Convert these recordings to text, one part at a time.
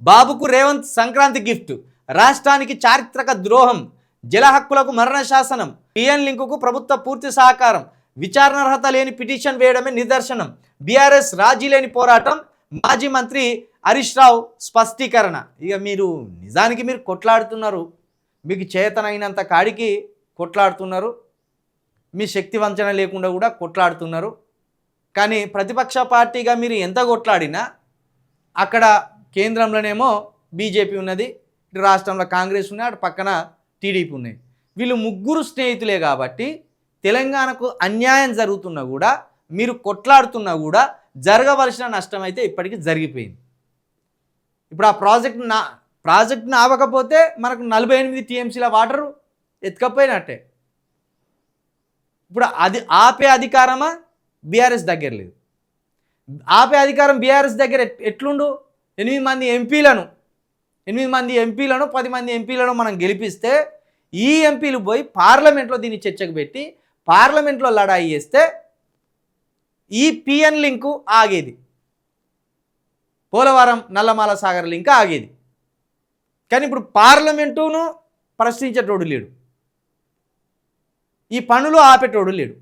బాబుకు రేవంత్ సంక్రాంతి గిఫ్ట్, రాష్ట్రానికి చారిత్రక ద్రోహం, జల హక్కులకు మరణ శాసనం, టీఎన్ లింకుకు ప్రభుత్వ పూర్తి సహకారం, విచారణార్హత లేని పిటిషన్ వేయడమే నిదర్శనం, బీఆర్ఎస్ రాజీ లేని పోరాటం, మాజీ మంత్రి హరీష్ రావు స్పష్టీకరణ. ఇక మీరు నిజానికి మీరు కొట్లాడుతున్నారు, మీకు చేతనైనంత కాడికి కొట్లాడుతున్నారు, మీ శక్తి వంచన లేకుండా కూడా కొట్లాడుతున్నారు. కానీ ప్రతిపక్ష పార్టీగా మీరు ఎంత కొట్లాడినా అక్కడ కేంద్రంలోనేమో బీజేపీ ఉన్నది, ఇటు రాష్ట్రంలో కాంగ్రెస్ ఉన్నాయి, అటు పక్కన టీడీపీ ఉన్నాయి. వీళ్ళు ముగ్గురు స్నేహితులే కాబట్టి తెలంగాణకు అన్యాయం జరుగుతున్నా కూడా, మీరు కొట్లాడుతున్నా కూడా జరగవలసిన నష్టం అయితే ఇప్పటికీ జరిగిపోయింది. ఇప్పుడు ఆ ప్రాజెక్టును ఆవకపోతే మనకు 48 టీఎంసీల వాటరు ఎత్తుకపోయినట్టే. ఇప్పుడు అది ఆపే అధికారమా బీఆర్ఎస్ దగ్గర లేదు. ఆపే అధికారం బీఆర్ఎస్ దగ్గర ఎట్లుండు? 8 మంది ఎంపీలను 10 మంది ఎంపీలను మనం గెలిపిస్తే ఈ ఎంపీలు పోయి పార్లమెంట్లో దీన్ని చర్చకు పెట్టి పార్లమెంట్లో లడాయి చేస్తే ఈ పిఎన్ లింకు ఆగేది, పోలవరం నల్లమాల సాగర్ లింక్ ఆగేది. కానీ ఇప్పుడు పార్లమెంటును ప్రశ్నించేటోడు లేడు, ఈ పనులు ఆపేటోడు లేడు.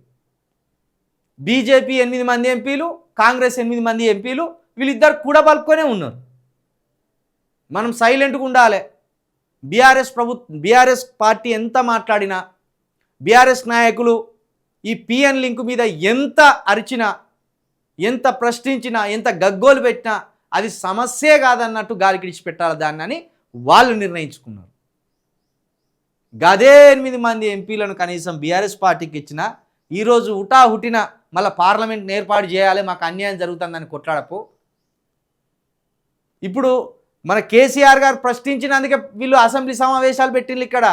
బీజేపీ 8 మంది ఎంపీలు, కాంగ్రెస్ 8 మంది ఎంపీలు, వీళ్ళిద్దరు కూడబలుకొనే ఉన్నారు. మనం సైలెంట్గా ఉండాలి. బీఆర్ఎస్ పార్టీ ఎంత మాట్లాడినా, బీఆర్ఎస్ నాయకులు ఈ పిఎన్ లింక్ మీద ఎంత అరిచినా, ఎంత ప్రశ్నించినా, ఎంత గగ్గోలు పెట్టినా అది సమస్యే కాదన్నట్టు గాలికి విడిచిపెట్టాలి దాన్ని అని వాళ్ళు నిర్ణయించుకున్నారు. గదే 8 మంది ఎంపీలను కనీసం బీఆర్ఎస్ పార్టీకి ఇచ్చిన ఈరోజు హుటాహుటిన మళ్ళీ పార్లమెంట్ ఏర్పాటు చేయాలి, మాకు అన్యాయం జరుగుతుందని కొట్లాడపో. ఇప్పుడు మన కేసీఆర్ గారు ప్రశ్నించినందుకే వీళ్ళు అసెంబ్లీ సమావేశాలు పెట్టిండ్రు. ఇక్కడ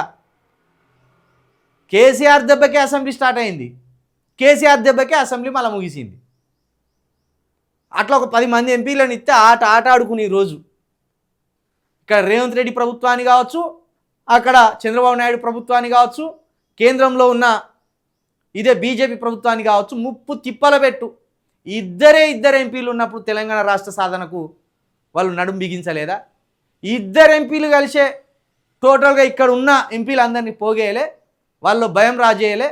కేసీఆర్ దెబ్బకే అసెంబ్లీ స్టార్ట్ అయింది, కేసీఆర్ దెబ్బకే అసెంబ్లీ మళ్ళీ ముగిసింది. అట్లా ఒక 10 మంది ఎంపీలను ఇస్తే ఆట ఆడుకుని ఈరోజు ఇక్కడ రేవంత్ రెడ్డి ప్రభుత్వాన్ని కావచ్చు, అక్కడ చంద్రబాబు నాయుడు ప్రభుత్వాన్ని కావచ్చు, కేంద్రంలో ఉన్న ఇదే బీజేపీ ప్రభుత్వాన్ని కావచ్చు, ముప్పు తిప్పల పెట్టు. ఇద్దరు ఎంపీలు ఉన్నప్పుడు తెలంగాణ రాష్ట్ర సాధనకు వాళ్ళు నడుం బిగించలేదా? ఇద్దరు ఎంపీలు కలిసే టోటల్గా ఇక్కడ ఉన్న ఎంపీలందరినీ పోగేయలే, వాళ్ళు భయం రాజేయలే.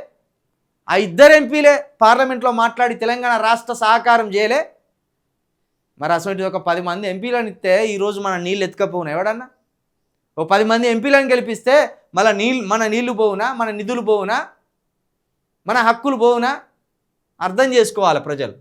ఆ ఇద్దరు ఎంపీలే పార్లమెంట్లో మాట్లాడి తెలంగాణ రాష్ట్ర సహకారం చేయలే. మరి అసలు ఒక 10 మంది ఎంపీలను ఇస్తే ఈరోజు మన నీళ్ళు ఎత్తుకపోవునా? ఎవడన్నా ఓ 10 మంది ఎంపీలను గెలిపిస్తే మళ్ళీ మన నీళ్లు పోవునా, మన నిధులు పోవునా, మన హక్కులు పోవునా? అర్థం చేసుకోవాలి ప్రజలు.